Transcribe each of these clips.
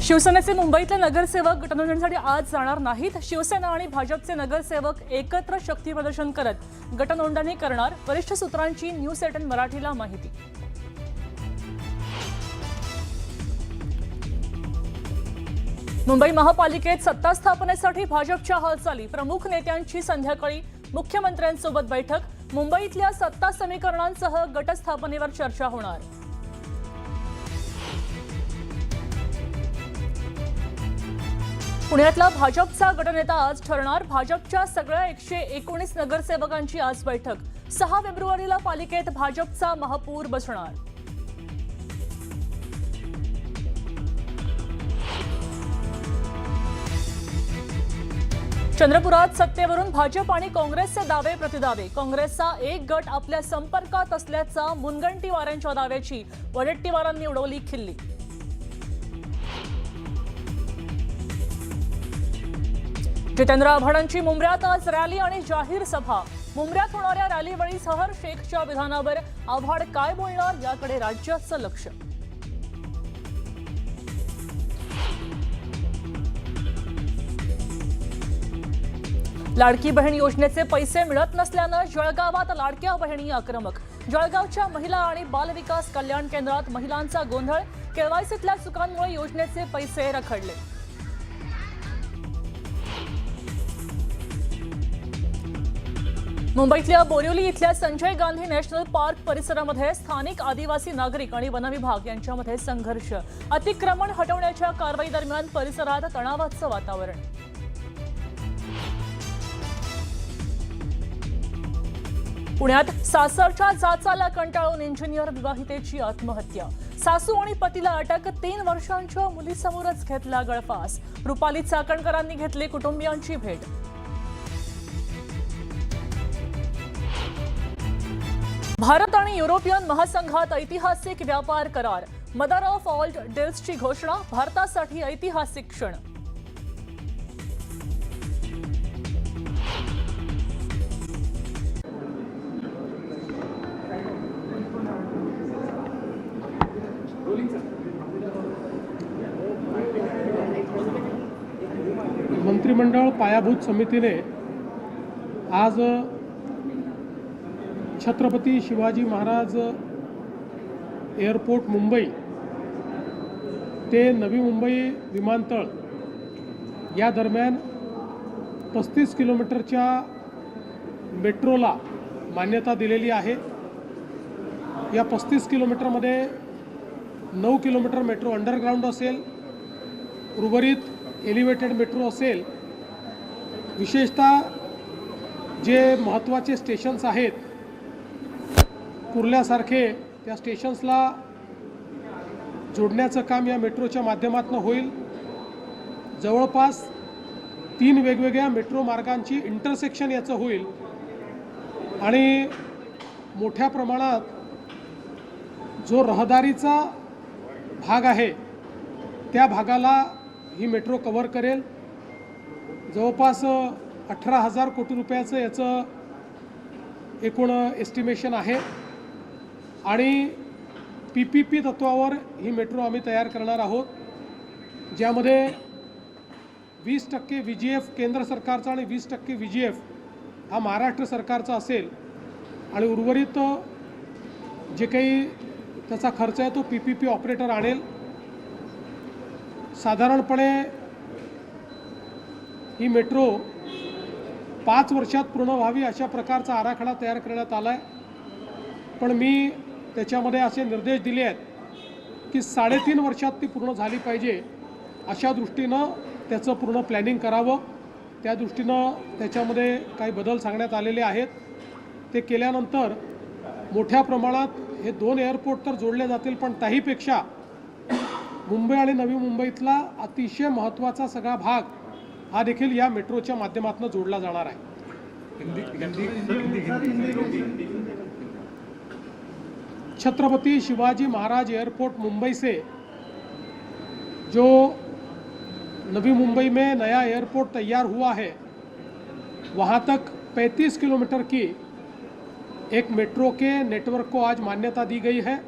शिवसेनेचे मुंबईतले नगरसेवक गटनोंदणीसाठी आज जाणार नाहीत। शिवसेना आणि भाजपचे नगरसेवक एकत्र शक्ती प्रदर्शन करत गटनोंदणी करणार, वरिष्ठ सूत्रांची न्यूज 18 मराठीला माहिती। मुंबई महापालिकेत सत्ता स्थापनेसाठी भाजपच्या हालचाली, प्रमुख नेत्यांची संध्याकाळी मुख्यमंत्र्यांसोबत बैठक, मुंबईतल्या सत्ता समीकरणांसह गटस्थापनेवर चर्चा होणार। पुण्यातला भाजपचा गटनेता आज ठरणार, भाजपच्या सगळ्या 119 नगरसेवकांची आज बैठक, 6 फेब्रुवारीला पालिकेत भाजपचा महापूर बसणार। चंद्रपुरात सत्तेवरून भाजप आणि काँग्रेसचे दावे प्रतिदावे, काँग्रेसचा एक गट आपल्या संपर्कात असल्याचा मुनगंटीवारांच्या दाव्याची वडेट्टीवारांनी उडवली खिल्ली। जितेंद्र आव्हाडांची मुंबऱ्यात आज रॅली आणि जाहीर सभा, मुंबऱ्यात होणाऱ्या रॅलीवेळी सहर शेखच्या विधानावर आव्हाड काय बोलणार याकडे राज्याचं लक्ष। लाडकी बहीण योजनेचे पैसे मिळत नसल्यानं जळगावात लाडक्या बहिणी आक्रमक, जळगावच्या महिला आणि बालविकास कल्याण केंद्रात महिलांचा गोंधळ, केवायसीतल्या चुकांमुळे योजनेचे पैसे रखडले। मुंबईतल्या बोरिवली इथल्या संजय गांधी नॅशनल पार्क परिसरामध्ये स्थानिक आदिवासी नागरिक आणि वनविभाग यांच्यामध्ये संघर्ष, अतिक्रमण हटवण्याच्या कारवाई दरम्यान परिसरात तणावाचं वातावरण। पुण्यात सासरच्या जाचाला कंटाळून इंजिनियर विवाहितेची आत्महत्या, सासू आणि पतीला अटक, 3 वर्षांच्या मुलीसमोरच घेतला गळफास, रुपाली चाकणकरांनी घेतली कुटुंबियांची भेट। भारत आणि युरोपियन महासंघात ऐतिहासिक व्यापार करार, मदर ऑफ ऑल डील्सची घोषणा, भारतासाठी ऐतिहासिक क्षण। मंत्रिमंडळ पायाभूत समितीने आज छत्रपती शिवाजी महाराज एअरपोर्ट मुंबई ते नवी मुंबई विमानतळ या दरम्यान 35 किलोमीटरच्या मेट्रोला मान्यता दिलेली आहे। या 35 किलोमीटरमध्ये 9 किलोमीटर मेट्रो अंडरग्राऊंड असेल, उर्वरित एलिव्हेटेड मेट्रो असेल। विशेषतः जे महत्त्वाचे स्टेशन्स आहेत कुर्ल्यासारखे त्या स्टेशन्सला जोडण्याचं काम या मेट्रोच्या माध्यमातून होईल। जवळपास 3 वेगवेगळ्या मेट्रो मार्गांची इंटरसेक्शन याचं होईल आणि मोठ्या प्रमाणात जो रहदारीचा भाग आहे त्या भागाला ही मेट्रो कव्हर करेल। जवळपास 18,000 कोटी रुपयाचं याचं एकूण एस्टिमेशन आहे आणि PPP तत्वावर ही मेट्रो आम्ही तयार करणार आहोत, ज्यामध्ये 20% VGF केंद्र सरकारचा आणि 20% VGF हा महाराष्ट्र सरकारचा असेल आणि उर्वरित जे काही त्याचा खर्च आहे तो PPP ऑपरेटर आणेल। साधारणपणे ही मेट्रो 5 वर्षात पूर्ण व्हावी अशा प्रकारचा आराखडा तयार करण्यात आला आहे, पण मी त्याच्यामध्ये असे निर्देश दिले आहेत की 3.5 वर्षात ती पूर्ण झाली पाहिजे, अशा दृष्टीनं त्याचं पूर्ण प्लॅनिंग करावं। त्या दृष्टीनं त्याच्यामध्ये काही बदल सांगण्यात आलेले आहेत। ते केल्यानंतर मोठ्या प्रमाणात हे 2 एअरपोर्ट तर जोडले जातील, पण त्याहीपेक्षा मुंबई आणि नवी मुंबईतला अतिशय महत्त्वाचा सगळा भाग हा देखील या मेट्रोच्या माध्यमातून जोडला जाणार आहे। छत्रपति शिवाजी महाराज एयरपोर्ट मुंबई से जो नवी मुंबई में नया एयरपोर्ट तैयार हुआ है, वहाँ तक 35 किलोमीटर की एक मेट्रो के नेटवर्क को आज मान्यता दी गई है।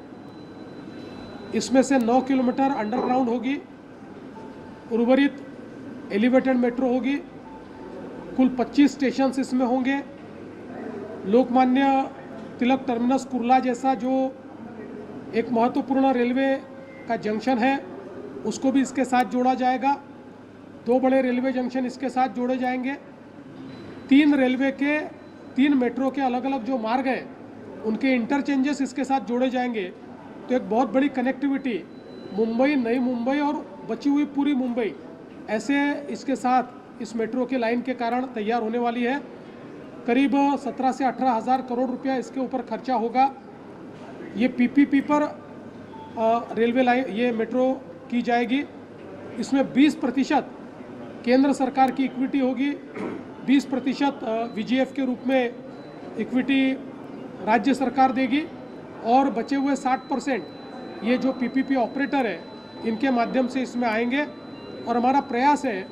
इसमें से 9 किलोमीटर अंडरग्राउंड होगी उर्वरित एलिवेटेड मेट्रो होगी। कुल 25 स्टेशन इसमें होंगे। लोकमान्य तिलक टर्मिनस कुर्ला जैसा जो एक महत्वपूर्ण रेलवे का जंक्शन है उसको भी इसके साथ जोड़ा जाएगा। 2 बड़े रेलवे जंक्शन इसके साथ जोड़े जाएंगे। 3 मेट्रो के अलग अलग जो मार्ग हैं उनके इंटरचेंजेस इसके साथ जोड़े जाएंगे। तो एक बहुत बड़ी कनेक्टिविटी मुंबई, नई मुंबई और बची हुई पूरी मुंबई ऐसे इसके साथ इस मेट्रो के लाइन के कारण तैयार होने वाली है। करीब 17 से 18 हज़ार करोड़ रुपया इसके ऊपर खर्चा होगा। ये पीपीपी पर रेलवे लाइन ये मेट्रो की जाएगी। इसमें 20% केंद्र सरकार की इक्विटी होगी, 20% वीजीएफ के रूप में इक्विटी राज्य सरकार देगी और बचे हुए 60% ये जो पीपीपी ऑपरेटर है इनके माध्यम से इसमें आएंगे। और हमारा प्रयास है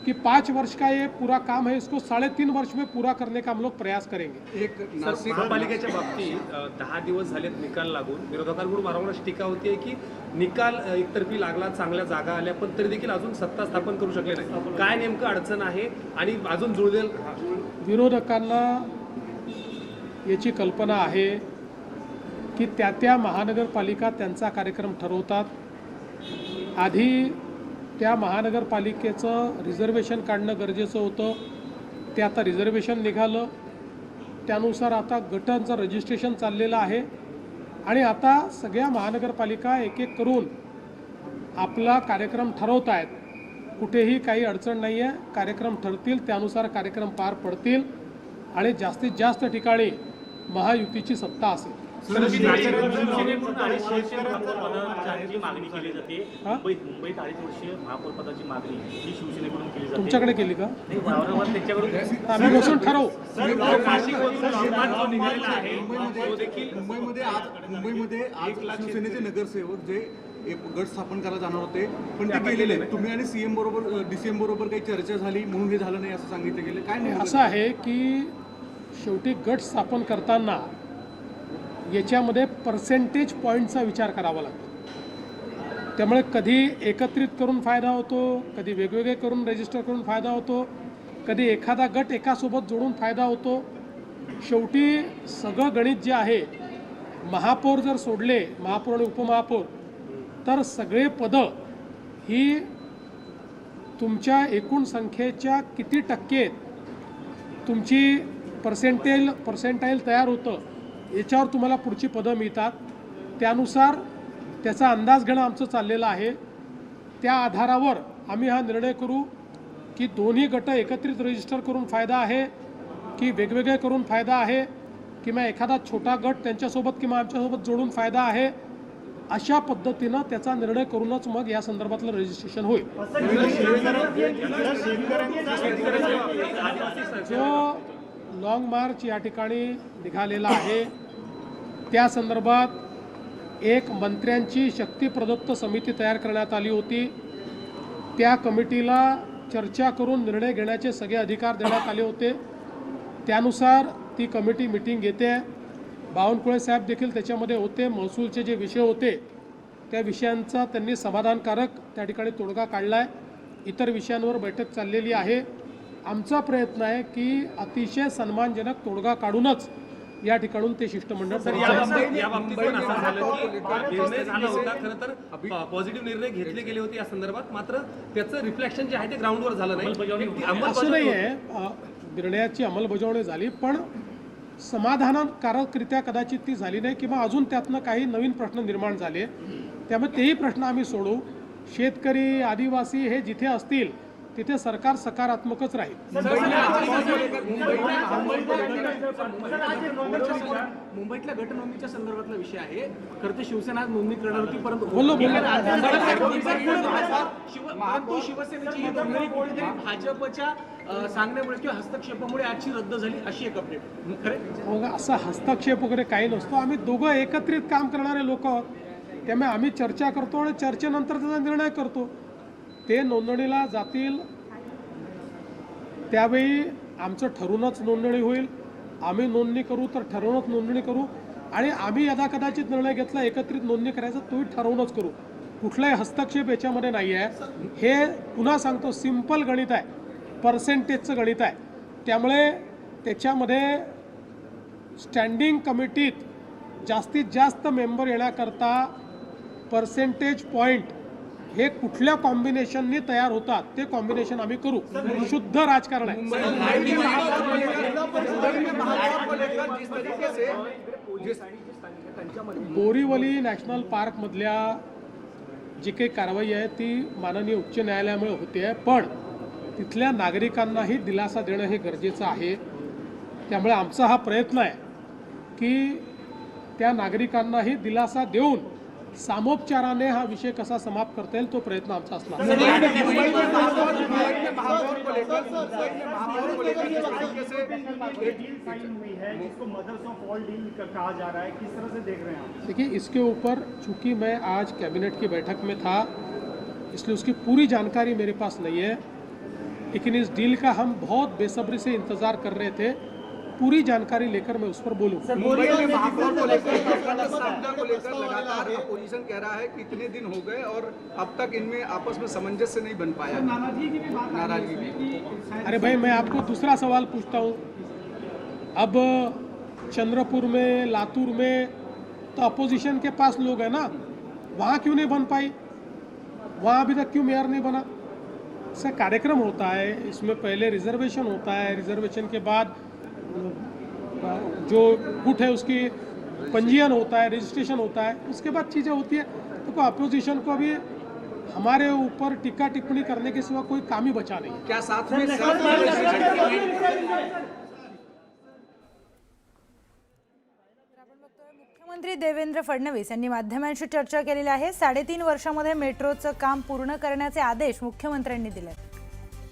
कि 5 वर्ष का ये पूरा काम है, इसको 3.5 वर्ष में पूरा करने का हम लोग प्रयास करेंगे। एक नाशिक महापालिकेच्या बाबतीत 10 दिवस झालेत निकाल लागून विरोधकांकडून वारंवार टीका होती की निकाल एकतर्फी लागला, चांगल्या जागा आल्या, पण तरी देखील अजून सत्ता स्थापन करू शकले नाही। काय नेमकं अडचण आहे आणि अजून जुळवेल? विरोधकांना याची कल्पना आहे की त्या महानगरपालिका त्यांचा कार्यक्रम ठरवतात। आधी त्या महानगरपालिकेचं रिझर्वेशन काढणं गरजेचं होतं, ते आता रिझर्वेशन निघालं, त्यानुसार आता गटांचं रजिस्ट्रेशन चाललेलं आहे आणि आता सगळ्या महानगरपालिका एक एक करून आपला कार्यक्रम ठरवत आहेत। कुठेही काही अडचण नाही आहे, कार्यक्रम ठरतील त्यानुसार कार्यक्रम पार पडतील आणि जास्तीत जास्त ठिकाणी महायुतीची सत्ता असेल। मुंबईत 2.5 वर्षीय महापौर पदाची मागणी ही शिवसेनेकडून केली जाते। तुमच्याकडे केली का? नाही, वारंवार त्यांच्याकडून आम्ही बसून ठरवू। मुंबईमध्ये आज शिवसेनेचे नगरसेवक जे एक गट स्थापन करायला जाणार होते पण ते गेलेले आहेत। तुम्ही आणि सीएम बरोबर डीसीएम बरोबर काही चर्चा झाली म्हणून हे झालं नाही असं सांगितलं गेलं, काय नाही? असं आहे की शेवटी गट स्थापन करताना याच्यामध्ये पर्सेंटेज पॉईंटचा विचार करावा लागतो। त्यामुळे कधी एकत्रित करून फायदा होतो, कधी वेगवेगळे करून रजिस्टर करून फायदा होतो, कधी एखादा गट एकासोबत जोडून फायदा होतो। शेवटी सगळं गणित जे आहे, महापौर जर सोडले, महापौर आणि उपमहापौर, तर सगळे पदं ही तुमच्या एकूण संख्येच्या किती टक्के तुमची पर्सेंटाईल तयार होतं याच्यावर तुम्हाला पुढची पदं मिळतात। त्यानुसार त्याचा अंदाज घेणं आमचं चाललेलं आहे। त्या आधारावर आम्ही हा निर्णय करू की दोन्ही गट एकत्रित रजिस्टर करून फायदा आहे की वेगवेगळे करून फायदा आहे, किंवा एखादा छोटा गट त्यांच्यासोबत किंवा आमच्यासोबत जोडून फायदा आहे। अशा पद्धतीनं त्याचा निर्णय करूनच मग या संदर्भातलं रजिस्ट्रेशन होईल। जो लॉंग मार्च या ठिकाणी निघालेला आहे त्या संदर्भात एक मंत्र्यांची शक्ती प्रदत्त समिती तयार करण्यात आली होती। त्या कमिटीला चर्चा करून निर्णय घेण्याचे सगळे अधिकार देण्यात आले होते। त्यानुसार ती कमिटी मीटिंग घेते। बावनकुळे साहेब देखील त्याच्यामध्ये होते। महसूलचे जे विषय होते त्या विषयांचा त्यांनी समाधानकारक त्या ठिकाणी तोडगा काढला आहे। इतर विषयांवर बैठक चाललेली आहे। आमचा प्रयत्न आहे की अतिशय सन्मानजनक तोडगा काढूनच या ठिकाणून ते शिष्टमंडळ या बाबतीत पण असं झालं की निर्णय झाला होता, खरं तर पॉझिटिव्ह निर्णय घेतले गेले होते या संदर्भात, मात्र त्याचं रिफ्लेक्शन जे आहे ते ग्राउंडवर झालं नाही। असं नाही आहे, निर्णयाची अंमलबजावणी झाली पण समाधानकारकरित्या कदाचित ती झाली नाही, किंवा अजून त्यातनं काही नवीन प्रश्न निर्माण झाले। त्यामुळे तेही प्रश्न आम्ही सोडवू। शेतकरी, आदिवासी हे जिथे असतील तिथे सरकार सकारात्मकच राहील। मुंबईतल्या गटनोंदीच्या संदर्भातला विषय आहे। खरं तर शिवसेना नोंदणी करणार होती, परंतु शिवसेनेची ही नोंदणी कुठेतरी भाजपच्या सांगण्यामुळे किंवा हस्तक्षेपामुळे आजची रद्द झाली, अशी एक अपडेट खरे? मग असा हस्तक्षेप वगैरे काही नसतो। आम्ही दोघं एकत्रित काम करणारे लोक आहोत, त्यामुळे आम्ही चर्चा करतो आणि चर्चेनंतर त्याचा निर्णय करतो। ते नोंदणीला जातील त्यावेळी आमचं ठरूनच नोंदणी होईल। आम्ही नोंदणी करू तर ठरवूनच नोंदणी करू, आणि आम्ही यदा कदाचित निर्णय घेतला एकत्रित नोंदणी करायचा तोही ठरवूनच करू। कुठलाही हस्तक्षेप याच्यामध्ये नाही आहे. हे पुन्हा सांगतो सिंपल गणित आहे, पर्सेंटेजचं गणित आहे. त्यामुळे त्याच्यामध्ये स्टँडिंग कमिटीत जास्तीत जास्त मेंबर येण्याकरता पर्सेंटेज पॉईंट हे कुठल्या कॉम्बिनेशननी तयार होतात ते कॉम्बिनेशन आम्ही करू. शुद्ध राजकारण आहे. बोरीवली नॅशनल पार्कमधल्या जी काही कारवाई आहे ती माननीय उच्च न्यायालयामुळे होते आहे, पण तिथल्या नागरिकांनाही दिलासा देणं हे गरजेचं आहे. त्यामुळे आमचा हा प्रयत्न आहे की त्या नागरिकांनाही दिलासा देऊन सामोपचाराने हा विषय कसा समाप्त करता येईल तो प्रयत्न आमचा असणार. देखिए, इसके ऊपर चूंकि मैं आज कैबिनेट की बैठक में था इसलिए उसकी पूरी जानकारी मेरे पास नहीं है, लेकिन इस डील का हम बहुत बेसब्री से इंतज़ार कर रहे थे. पूरी जानकारी लेकर मैं उस पर बोलूँ. मुंबई में महापौर को लेकर लगातार अपोजिशन कह रहा है कि इतने दिन हो गए और अब तक इनमें आपस में सामंजस्य नहीं बन पाया. नाराजगी. अरे भाई, मैं आपको दूसरा सवाल पूछता हूँ. अब चंद्रपुर में, लातूर में तो अपोजिशन के पास लोग हैं ना, वहाँ क्यों नहीं बन पाई? वहाँ अभी तक क्यों मेयर नहीं बना? इसका कार्यक्रम होता है, इसमें पहले रिजर्वेशन होता है, रिजर्वेशन के बाद जो गुट है उसकी पंजीयन होता है, रजिस्ट्रेशन होता है, उसके बाद चीज़ें होती है. तो अपोजिशन को अभी हमारे ऊपर टीका टिप्पणी करने के सिवा कोई काम ही बचा नहीं. क्या साथ में मुख्यमंत्री देवेंद्र फडणवीस यांनी माध्यमांशी चर्चा केलेली आहे. 3.5 वर्षामध्ये मेट्रोचं काम पूर्ण करण्याचे आदेश मुख्यमंत्र्यांनी दिले.